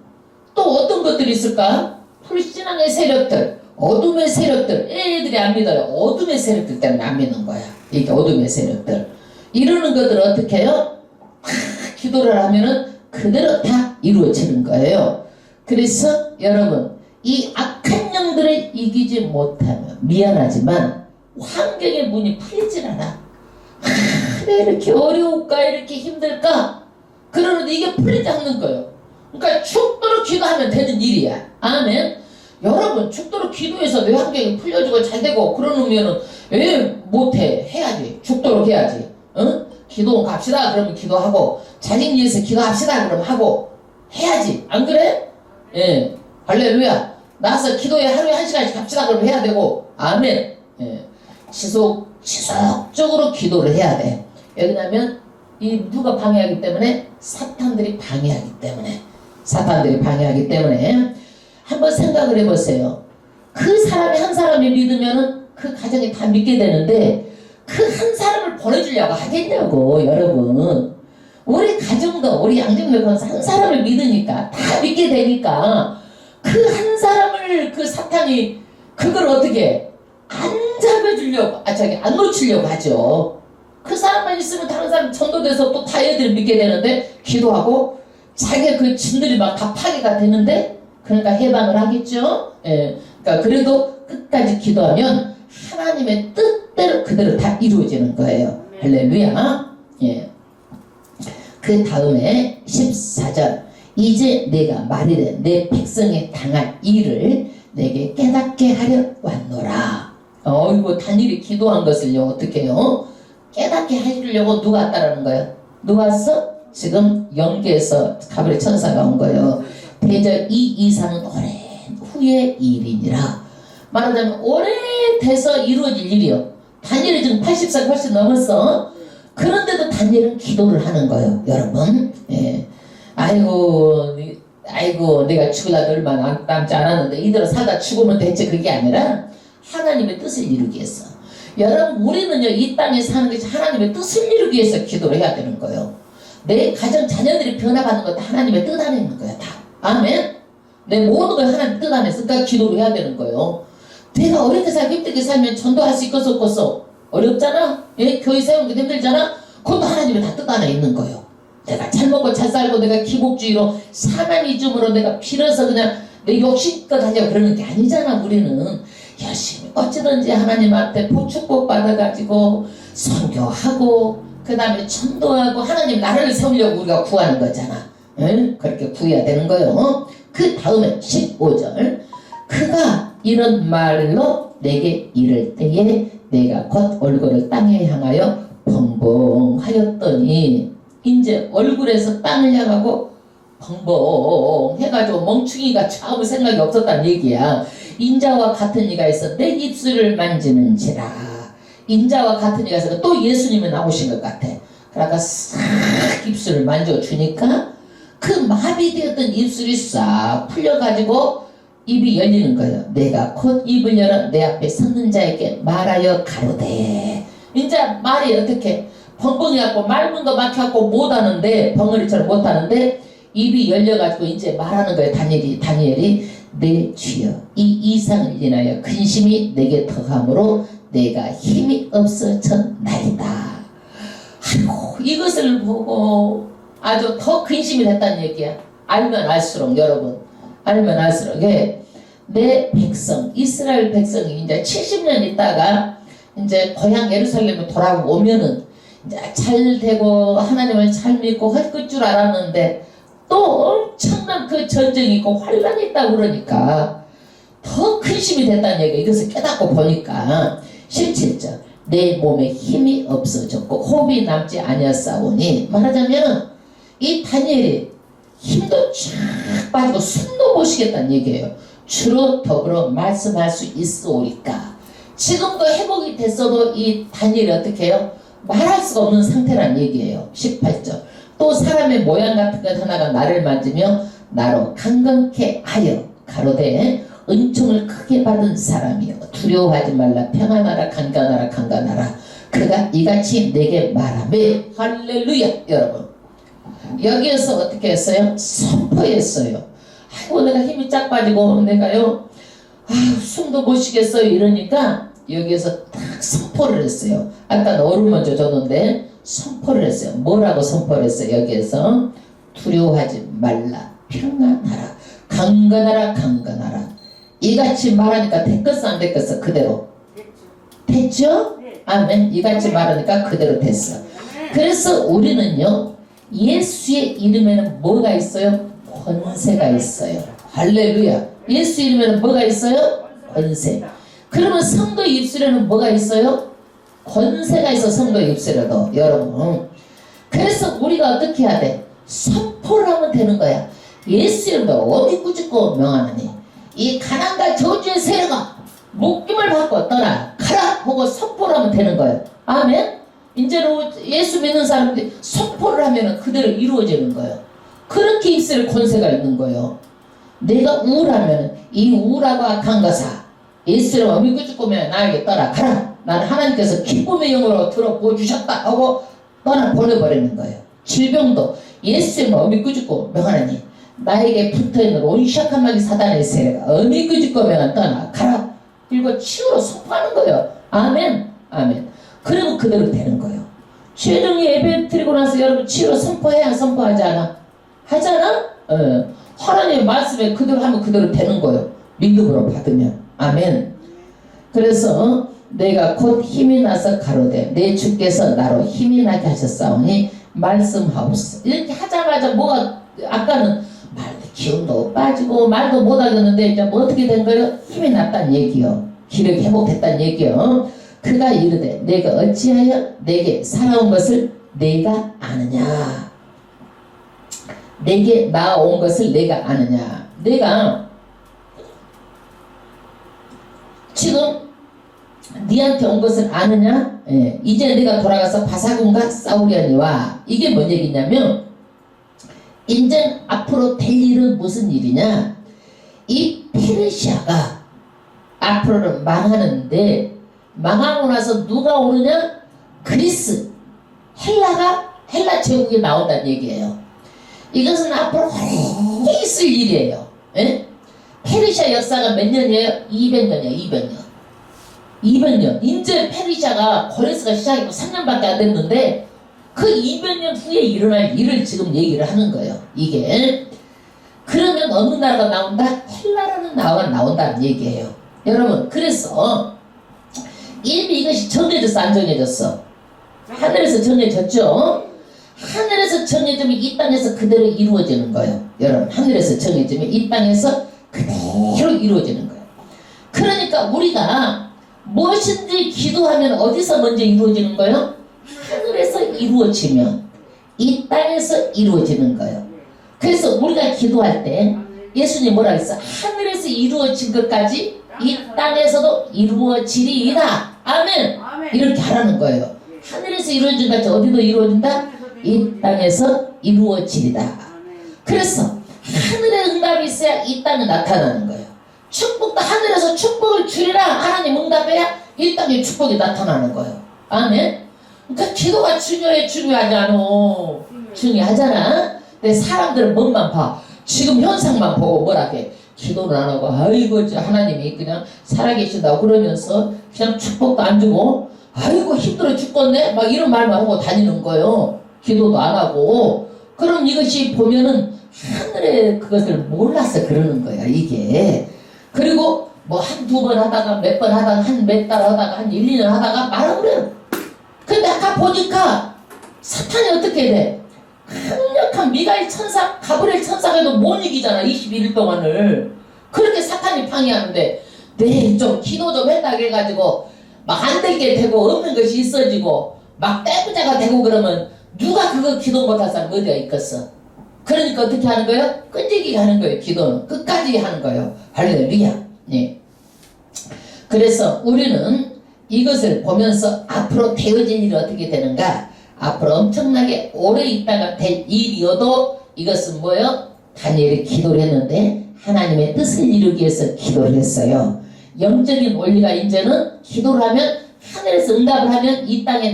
또 어떤 것들이 있을까? 불신앙의 세력들, 어둠의 세력들. 애들이 안 믿어요. 어둠의 세력들 때문에 안 믿는 거야. 이게 어둠의 세력들. 이러는 것들을 어떻게 해요? 기도를 하면은 그대로 다 이루어지는 거예요. 그래서 여러분 이 악한 영들을 이기지 못하면 미안하지만 환경의 문이 풀리질 않아. 왜 이렇게 어려울까? 이렇게 힘들까? 그러는데 이게 풀리지 않는 거예요. 그러니까 죽도록 기도하면 되는 일이야. 아멘. 여러분 죽도록 기도해서 내 환경이 풀려지고 잘되고 그러면은 왜 못해? 해야지. 죽도록 해야지. 응? 기도 갑시다. 그러면 기도하고 자식 위해서 기도합시다. 그럼 하고 해야지. 안 그래? 예. 할렐루야. 나와서 기도에 하루에 1시간씩 갑시다. 그럼 해야 되고. 아멘. 예. 지속적으로 기도를 해야 돼. 왜냐면 이 누가 방해하기 때문에? 사탄들이 방해하기 때문에. 한번 생각을 해보세요. 그 사람이 한 사람이 믿으면은 그 가정이 다 믿게 되는데 그 한 사람을 보내주려고 하겠냐고. 여러분 우리 가정도 우리 양정도 한 사람을 믿으니까 다 믿게 되니까 그 한 사람을 그 사탄이 그걸 어떻게 안 잡아주려고 안 놓치려고 하죠. 그 사람만 있으면 다른 사람 전도돼서 또 다 애들이 믿게 되는데 기도하고 자기가 그 진들이 막 다 파괴가 되는데 그러니까 해방을 하겠죠. 예. 그러니까 그래도 끝까지 기도하면 하나님의 뜻대로 그대로 다 이루어지는 거예요. 할렐루야. 예. 그 다음에 14절 이제 내가 말이래 내 백성이 당할 일을 내게 깨닫게 하려 왔노라. 이거 단일이 기도한 것을요 어떻게 해요? 깨닫게 해주려고 누가 왔다라는 거예요? 누가 왔어? 지금 영계에서 가브리엘 천사가 온 거예요. 대저 이 이상은 오랜 후의 일이니라. 말하자면 오래돼서 이루어질 일이요. 다니엘이 지금 80살 훨씬 넘었어. 그런데도 다니엘은 기도를 하는 거예요, 여러분. 예. 아이고 내가 죽으려도 얼마 남지 않았는데 이대로 살다 죽으면 됐지. 그게 아니라 하나님의 뜻을 이루기 위해서. 여러분 우리는요 이 땅에 사는 것이 하나님의 뜻을 이루기 위해서 기도를 해야 되는 거예요. 내 가정 자녀들이 변화받는 것도 하나님의 뜻 안에 있는 거야 다. 아멘. 내 모든 걸 하나님 뜻 안에 있으니까 기도를 해야 되는 거예요. 내가 어렵게 살고 힘들게 살면 전도할 수 있겠어 없겠어? 어렵잖아. 예? 교회 세우는 게 힘들잖아. 그것도 하나님의 다 뜻 안에 있는 거예요. 내가 잘 먹고 잘 살고 내가 기복주의로 사만이즘으로 내가 빌어서 그냥 내 욕심껏 하려고 그러는 게 아니잖아. 우리는 열심히 어찌든지 하나님한테 축복 받아가지고 선교하고 그 다음에 전도하고 하나님 나라를 세우려고 우리가 구하는 거잖아. 응? 그렇게 구해야 되는 거예요. 그 다음에 15절 그가 이런 말로 내게 이를 때에 내가 곧 얼굴을 땅에 향하여 벙벙하였더니 이제 얼굴에서 땅을 향하고 벙벙 해가지고 멍충이같이 아무 생각이 없었다는 얘기야. 인자와 같은 이가 있어 내 입술을 만지는지라. 인자와 같은 이가 있어 또 예수님이 나오신 것 같아. 그러니까 싹 입술을 만져주니까 그 마비되었던 입술이 싹 풀려가지고 입이 열리는 거예요. 내가 곧 입을 열어 내 앞에 섰는 자에게 말하여 가로되. 이제 말이 어떻게 벙벙해갖고 맑은 거 막혀갖고 못하는데 벙어리처럼 못하는데 입이 열려가지고 이제 말하는 거예요. 다니엘이 내 주여 이 이상을 인하여 근심이 내게 더함으로 내가 힘이 없어졌나이다. 아이고 이것을 보고 아주 더 근심이 됐다는 얘기야. 알면 알수록 여러분 알면 알수록 내 백성 이스라엘 백성이 이제 70년 있다가 이제 고향 예루살렘에 돌아오면은 이제 잘 되고 하나님을 잘 믿고 할 줄 알았는데 또 엄청난 그 전쟁이 있고 환란이 있다고 그러니까 더 근심이 됐다는 얘기야. 이것을 깨닫고 보니까 17절 내 몸에 힘이 없어졌고 호흡이 남지 아니하사오니 말하자면 이 다니엘이 힘도 쫙 빠지고 숨도 못 쉬겠다는 얘기예요. 주로 더불어 말씀할 수 있으오리까. 지금도 회복이 됐어도 이 다니엘이 어떻게 해요? 말할 수가 없는 상태란 얘기예요. 18절 또 사람의 모양 같은 것 하나가 나를 만지며 나로 강건케 하여 가로되 은총을 크게 받은 사람이여 두려워하지 말라 평안하라 강건하라 그가 이같이 내게 말하며 할렐루야. 여러분 여기에서 어떻게 했어요? 선포했어요. 아이고 내가 힘이 쫙 빠지고 내가요 숨도 못 쉬겠어요 이러니까 여기에서 딱 선포를 했어요. 아까 얼음 먼저 줬는데 선포를 했어요. 뭐라고 선포를 했어요? 여기에서 두려워하지 말라 평안하라 강건하라 이같이 말하니까 됐겠어 안 됐겠어? 그대로 됐죠? 아멘. 이같이 말하니까 그대로 됐어. 그래서 우리는요 예수의 이름에는 뭐가 있어요? 권세가 있어요. 할렐루야. 예수 이름에는 뭐가 있어요? 권세. 그러면 성도의 입술에는 뭐가 있어요? 권세가 있어. 성도의 입술에도 여러분. 그래서 우리가 어떻게 해야 돼? 선포를 하면 되는 거야. 예수 이름으로 어디 꾸짖고 명하느니 이 가난과 저주의 세력아 목김을 받고 떠나 가라 보고 선포를 하면 되는 거예요. 아멘. 이제는 예수 믿는 사람들이 선포를 하면 그대로 이루어지는 거예요. 그렇게 입술에 권세가 있는 거예요. 내가 우울하면 이 우울하고 악한 것아 예수를 어미고 죽으면 나에게 떠나 가라. 나는 하나님께서 기쁨의 영으로 들어보여주셨다 하고 떠나 보내버리는 거예요. 질병도 예수의 마음이 꾸짖고 명하나니 나에게 붙어있는 온시악한 마귀 사단의 세례가 어미 꾸짖고 명한 떠나 가라. 그리고 치유로 선포하는 거예요. 아멘. 아멘. 그러면 그대로 되는 거예요. 최종의 예배 드리고 나서 여러분 치유로 선포해야 선포하지 않아? 하잖아? 하나님의 말씀에 그대로 하면 그대로 되는 거예요. 믿음으로 받으면. 아멘. 그래서 내가 곧 힘이 나서 가로되 내 주께서 나로 힘이 나게 하셨사오니 말씀하옵소서. 이렇게 하자마자 뭐가 아까는 말도 기운도 빠지고 말도 못하겠는데 이제 뭐 어떻게 된 거예요? 힘이 났다는 얘기요. 기력이 회복됐다는 얘기요. 그가 이르되 내가 어찌하여 내게 살아온 것을 내가 아느냐. 내게 나온 것을 내가 아느냐. 내가 지금 니한테 온 것을 아느냐? 예, 이제 내가 돌아가서 바사군과 싸우려니와. 이게 뭔 얘기냐면 이제 앞으로 될 일은 무슨 일이냐? 이 페르시아가 앞으로는 망하는데 망하고 나서 누가 오느냐? 그리스, 헬라 제국이 나온다는 얘기예요. 이것은 앞으로 오래 있을 일이에요. 예? 페르시아 역사가 몇 년이에요? 200년이에요. 200년. 이제 페르시아가 고레스가 시작했고 3년밖에 안 됐는데 그 200년 후에 일어날 일을 지금 얘기를 하는 거예요. 이게. 그러면 어느 나라가 나온다? 헬라라는 나라가 나온다는 얘기예요. 여러분, 그래서 이미 이것이 정해졌어, 안 정해졌어? 하늘에서 정해졌죠? 하늘에서 정해지면 이 땅에서 그대로 이루어지는 거예요. 여러분, 하늘에서 정해지면 이 땅에서 그대로 이루어지는 거예요. 그러니까 우리가 무엇인지 기도하면 어디서 먼저 이루어지는 거예요? 하늘에서 이루어지면 이 땅에서 이루어지는 거예요. 그래서 우리가 기도할 때 예수님 뭐라 했어? 하늘에서 이루어진 것까지 이 땅에서도 이루어지리이다. 아멘. 이렇게 하라는 거예요. 하늘에서 이루어진 것까지 어디도 이루어진다? 이 땅에서 이루어지리다. 그래서 하늘의 응답이 있어야 이 땅에 나타나는 거예요. 축복도 하늘에서 축복을 주리라 하나님 응답해야 이 땅에 축복이 나타나는 거예요. 아멘. 그러니까 기도가 중요하지 않아. 중요하잖아. 근데 사람들은 뭔만 봐. 지금 현상만 보고 뭐라 해. 기도를 안 하고 아이고 하나님이 그냥 살아계신다고 그러면서 그냥 축복도 안 주고 아이고 힘들어 죽겠네 막 이런 말만 하고 다니는 거예요. 기도도 안 하고. 그럼 이것이 보면은 하늘의 그것을 몰라서 그러는 거야 이게. 그리고 뭐 한두 번 하다가 몇 번 하다가 한 몇 달 하다가 한 1, 2년 하다가 말아버려요. 근데 아까 보니까 사탄이 어떻게 돼? 강력한 미가엘 천사, 가브리엘 천사가도 못 이기잖아. 21일 동안을. 그렇게 사탄이 방해하는데 네, 좀 기도 좀 했다고 해가지고 막 안 되게 되고 없는 것이 있어지고 막 떼부자가 되고 그러면 누가 그거 기도 못할 사람 어디가 있겠어? 그러니까 어떻게 하는 거예요? 끈질기게 하는 거예요. 기도는 끝까지 하는 거예요. 할렐루야. 네. 그래서 우리는 이것을 보면서 앞으로 되어진 일이 어떻게 되는가? 앞으로 엄청나게 오래 있다가 될 일이어도 이것은 뭐예요? 다니엘이 기도를 했는데 하나님의 뜻을 이루기 위해서 기도를 했어요. 영적인 원리가 이제는 기도를 하면 하늘에서 응답을 하면 이 땅에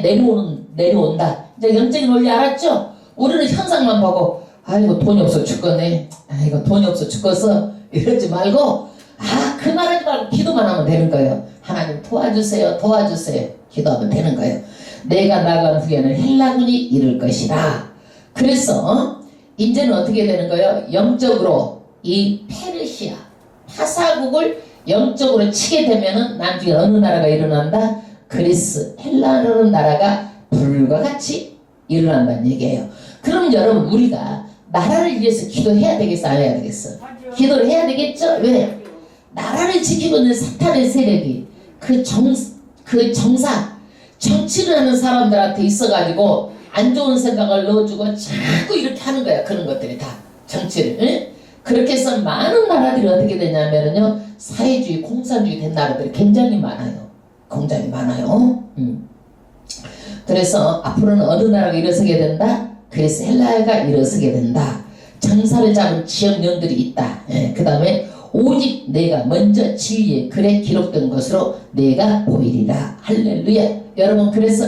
내려온다. 이제 영적인 원리 알았죠? 우리는 현상만 보고 아이고 돈이 없어 죽겠네. 아이고 돈이 없어 죽겠어. 이러지 말고 그 말하지 말고 기도만 하면 되는 거예요. 하나님 도와주세요. 기도하면 되는 거예요. 내가 나간 후에는 헬라군이 이룰 것이라. 그래서 이제는 어떻게 되는 거예요? 영적으로 이 페르시아 파사국을 영적으로 치게 되면은 나중에 어느 나라가 일어난다? 그리스 헬라라는 나라가 불과 같이 일어난다는 얘기예요. 그럼 여러분 우리가 나라를 위해서 기도해야 되겠어? 안 해야 되겠어? 기도를 해야 되겠죠? 왜? 나라를 지키고 있는 사탄의 세력이 그 정사 정치를 하는 사람들한테 있어가지고 안 좋은 생각을 넣어주고 자꾸 이렇게 하는 거야. 그런 것들이 다 정치를. 응? 그렇게 해서 많은 나라들이 어떻게 되냐면요 사회주의 공산주의 된 나라들이 굉장히 많아요. 굉장히 많아요. 그래서 앞으로는 어느 나라가 일어서게 된다? 그래서 헬라가 일어서게 된다. 정사를 잡은 지역령들이 있다. 그 다음에 오직 내가 먼저 진리의 글에 기록된 것으로 내가 보이리라. 할렐루야. 여러분 그래서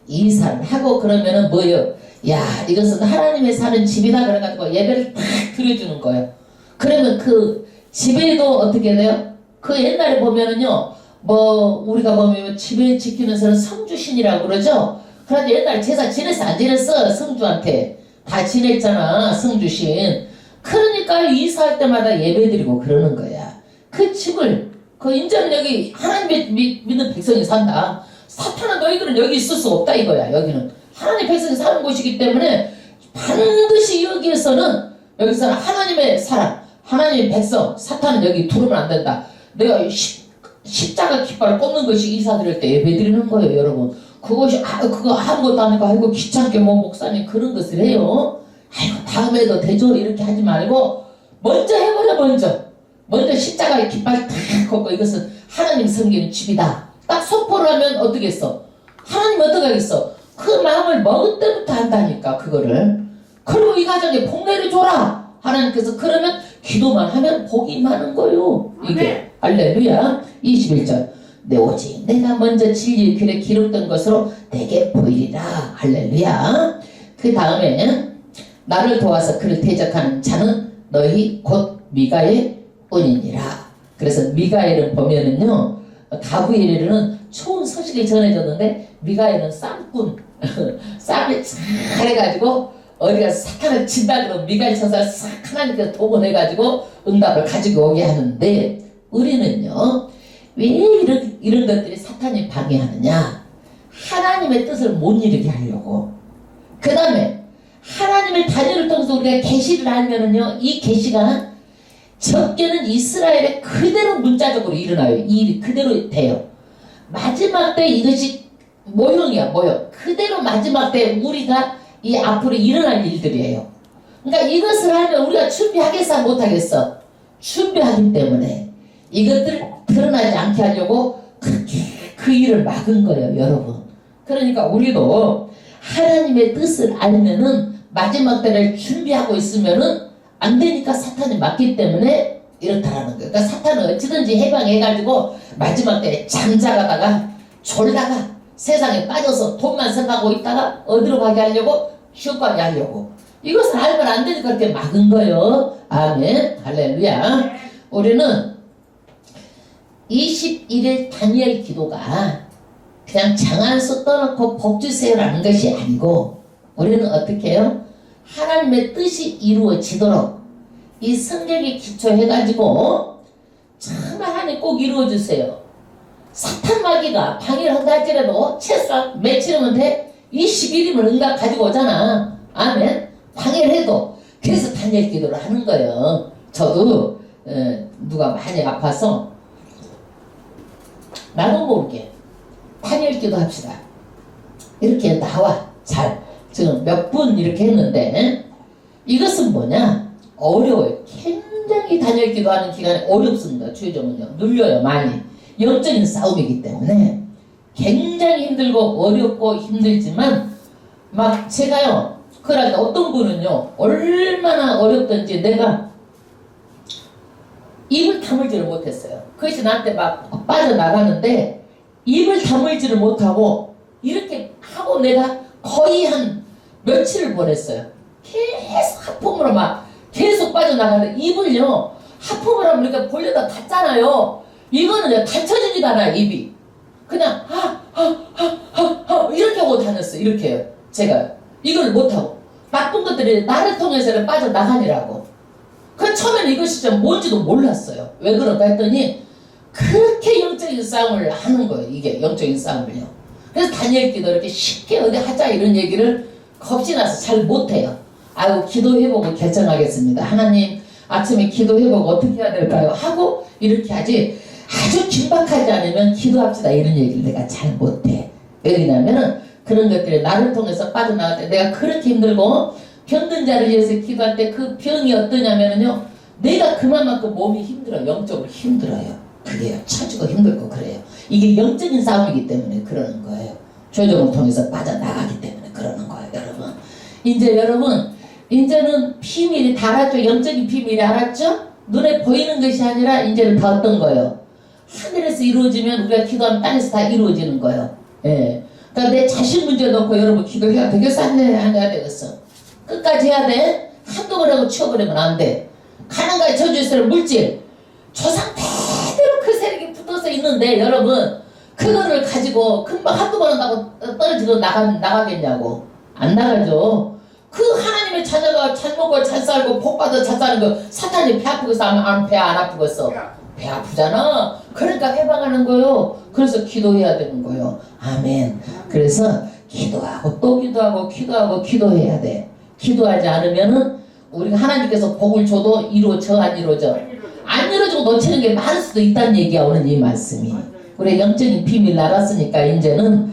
이사를 하고 그러면은 뭐예요? 야, 이것은 하나님의 사는 집이다 그래가지고 예배를 딱 드려주는 거예요. 그러면 그 집에도 어떻게 돼요? 그 옛날에 보면은요, 뭐 우리가 보면 집에 지키는 사람 성주신이라고 그러죠. 그래서 옛날에 제사 지냈어 안 지냈어? 성주한테 다 지냈잖아, 성주신. 그러니까 이사할 때마다 예배드리고 그러는 거야. 그 집을 그 인자는 여기 하나님 믿는 백성이 산다. 사탄은 너희들은 여기 있을 수 없다 이거야. 여기는 하나님 백성이 사는 곳이기 때문에 반드시 여기에서는 여기서는 하나님의 사람, 하나님의 백성, 사탄은 여기 들어오면 안 된다. 내가 십자가 깃발을 꽂는 것이 이사 드릴 때 예배 드리는 거예요, 여러분. 그것이 그거 아무것도 아니고 아이고 귀찮게 뭐 목사님 그런 것을 해요. 아이고 다음에도 되죠 이렇게 하지 말고 먼저 해버려. 먼저 십자가의 깃발 탁 걷고 이것은 하나님 섬기는 집이다. 딱 선포를 하면 어떻게 했어? 하나님 어떻게 하겠어? 그 마음을 먹을 때부터 한다니까 그거를. 그리고 이 가정에 복내를 줘라. 하나님께서 그러면 기도만 하면 복이 많은 거요. 이게 할렐루야. 21절 내 오직 내가 먼저 진리의 길에 기록된 것으로 내게 보이리라. 할렐루야. 그 다음에 나를 도와서 그를 대적하는 자는 너희 곧 미가의 은이니라. 그래서 미가엘을 보면은요, 가브리엘은 좋은 소식이 전해졌는데 미가엘은 쌈꾼 쌈을 잘 해가지고 어디가 사탄을 친다 그러면 미가엘 천사를 싹 하나님께서 동원해가지고 응답을 가지고 오게 하는데 우리는요 왜 이런 것들이 사탄이 방해하느냐? 하나님의 뜻을 못 이루게 하려고. 그 다음에 하나님의 다니엘을 통해서 우리가 계시를 알면은요 이 계시가 적게는 이스라엘에 그대로 문자적으로 일어나요. 이 일이 그대로 돼요. 마지막 때 이것이 모형이야, 모형. 그대로 마지막 때 우리가 이 앞으로 일어날 일들이에요. 그러니까 이것을 하면 우리가 준비하겠어, 못하겠어? 준비하기 때문에 이것들 드러나지 않게 하려고 그렇게 그 일을 막은 거예요, 여러분. 그러니까 우리도 하나님의 뜻을 알면은 마지막 때를 준비하고 있으면은 안 되니까 사탄이 막기 때문에 이렇다라는 거예요. 그러니까 사탄은 어찌든지 해방해가지고 마지막 때 잠자가다가 졸다가 세상에 빠져서 돈만 생각하고 있다가 어디로 가게 하려고? 지옥 가게 하려고. 이것을 알면 안 되니까 그렇게 막은 거예요. 아멘. 할렐루야. 우리는 21일 다니엘 기도가 그냥 장안수 떠놓고 복 주세요라는 것이 아니고 우리는 어떻게 해요? 하나님의 뜻이 이루어지도록 이 성경에 기초해가지고 정말 하나님 꼭 이루어주세요. 사탄 마귀가 방해를 한다 할지라도 최소한 며칠이면 돼? 21일이면 응답 가지고 오잖아. 아멘. 방해를 해도 그래서 다니엘 기도를 하는 거예요. 저도 누가 많이 아파서 나도 모르게 다니엘 기도 합시다. 이렇게 나와 잘 지금 몇 분 이렇게 했는데 이것은 뭐냐? 어려워요. 굉장히 다니엘 기도하는 기간이 어렵습니다. 주의점은요. 눌려요. 많이. 영적인 싸움이기 때문에 굉장히 힘들고 어렵고 힘들지만 막 제가요. 그러니까 어떤 분은요. 얼마나 어렵던지 내가 입을 다물지를 못했어요. 그것이 나한테 막 빠져나가는데 입을 다물지를 못하고 이렇게 하고 내가 거의 한 며칠을 보냈어요. 계속 하품으로 막 계속 빠져나가는데 입을요 하품을 하면 우리가 볼려다 닿잖아요. 이거는 닫혀지지도 않아요. 입이 그냥 이렇게 하고 다녔어요. 이렇게 해요. 제가 이걸 못하고 나쁜 것들이 나를 통해서는 빠져나가니라고. 그 처음에는 이것이 좀 뭔지도 몰랐어요. 왜 그럴까 했더니 그렇게 영적인 싸움을 하는 거예요. 이게 영적인 싸움을요. 그래서 다니엘 기도 이렇게 쉽게 어디 하자 이런 얘기를 겁이 나서 잘 못해요. 아이고 기도해보고 결정하겠습니다. 하나님 아침에 기도해보고 어떻게 해야 될까요? 하고 이렇게 하지 아주 긴박하지 않으면 기도합시다 이런 얘기를 내가 잘 못해. 왜냐면은 그런 것들이 나를 통해서 빠져나갈 때 내가 그렇게 힘들고 병든 자를 위해서 기도할 때 그 병이 어떠냐면은요 내가 그만큼 몸이 힘들어요. 영적으로 힘들어요. 그래요. 처지고 힘들고 그래요. 이게 영적인 싸움이기 때문에 그러는 거예요. 조정을 통해서 빠져나가기 때문에 그러는 거예요. 여러분 이제 여러분 이제는 비밀이 다 알았죠. 영적인 비밀이 알았죠. 눈에 보이는 것이 아니라 이제는 다 어떤 거예요. 하늘에서 이루어지면 우리가 기도하면 땅에서 다 이루어지는 거예요. 예. 그러니까 내 자신 문제 놓고 여러분 기도해야 되겠어? 안 해야 되겠어? 끝까지 해야 돼? 한두 번 하고 치워버리면 안 돼. 가난과 저주에서는 물질 조상 대대로 그 세력이 붙어서 있는데 여러분 그거를 가지고 금방 한두 번 한다고 떨어지고 나가겠냐고. 안 나가죠. 그 하나님의 자녀가 잘 먹고 잘 살고 복 받아 잘 사는 거 사탄이 배 아프겠어? 배 안 아프겠어? 배 아프잖아. 그러니까 해방하는 거요. 그래서 기도해야 되는 거요. 아멘. 그래서 기도하고 또 기도하고 기도해야 돼. 기도하지 않으면은 우리가 하나님께서 복을 줘도 이루어져 안 이루어져? 안 이루어지고 놓치는 게 많을 수도 있다는 얘기야. 오늘 이 말씀이. 우리 영적인 비밀 알았으니까 이제는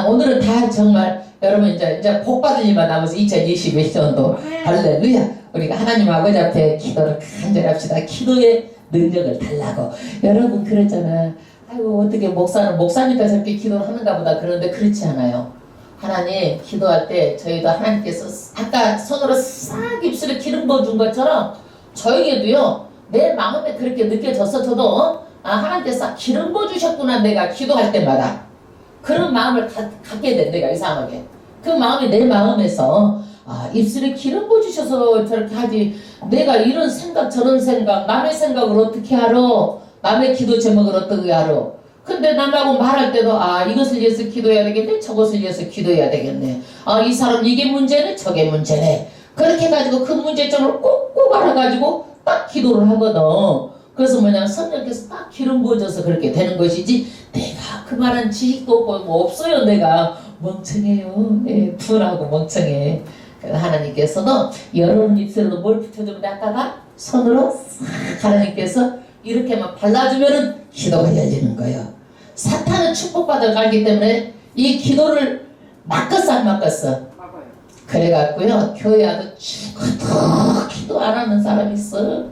오늘은 다 정말 여러분 이제 복 받을 일만 남아서 2021년도 할렐루야. 우리가 하나님 아버지 앞에 기도를 간절히 합시다. 기도의 능력을 달라고. 여러분 그랬잖아. 아이고 어떻게 목사니까 저렇게 기도를 하는가 보다 그러는데 그렇지 않아요. 하나님 기도할 때 저희도 하나님께서 아까 손으로 싹 입술에 기름 부어준 것처럼 저에게도요 내 마음에 그렇게 느껴져서 저도 하나님께서 기름 부어주셨구나. 내가 기도할 때마다 그런 마음을 갖게 돼. 내가 이상하게 그 마음이 내 마음에서 입술에 기름 부어주셔서 저렇게 하지. 내가 이런 생각 저런 생각 남의 생각을 어떻게 알아? 남의 기도 제목을 어떻게 알아? 근데 남하고 말할 때도 이것을 위해서 기도해야 되겠네, 저것을 위해서 기도해야 되겠네, 이 사람 이게 문제네, 저게 문제네. 그렇게 해가지고 그 문제점을 꼭꼭 알아가지고 딱 기도를 하거든. 그래서 뭐냐면 성령께서 딱 기름 부어줘서 그렇게 되는 것이지 내가 그만한 지식도 없고 뭐 없어요. 내가 멍청해요. 둔하고 멍청해. 하나님께서도 여러분 입술에도 뭘 붙여주면 아까가 손으로 싹 하나님께서 이렇게만 발라주면은 기도가 열리는 거예요. 사탄은 축복받을 가기 때문에 이 기도를 막았어 안 막았어? 그래갖고요 교회 아주 죽어도 기도 안 하는 사람이 있어.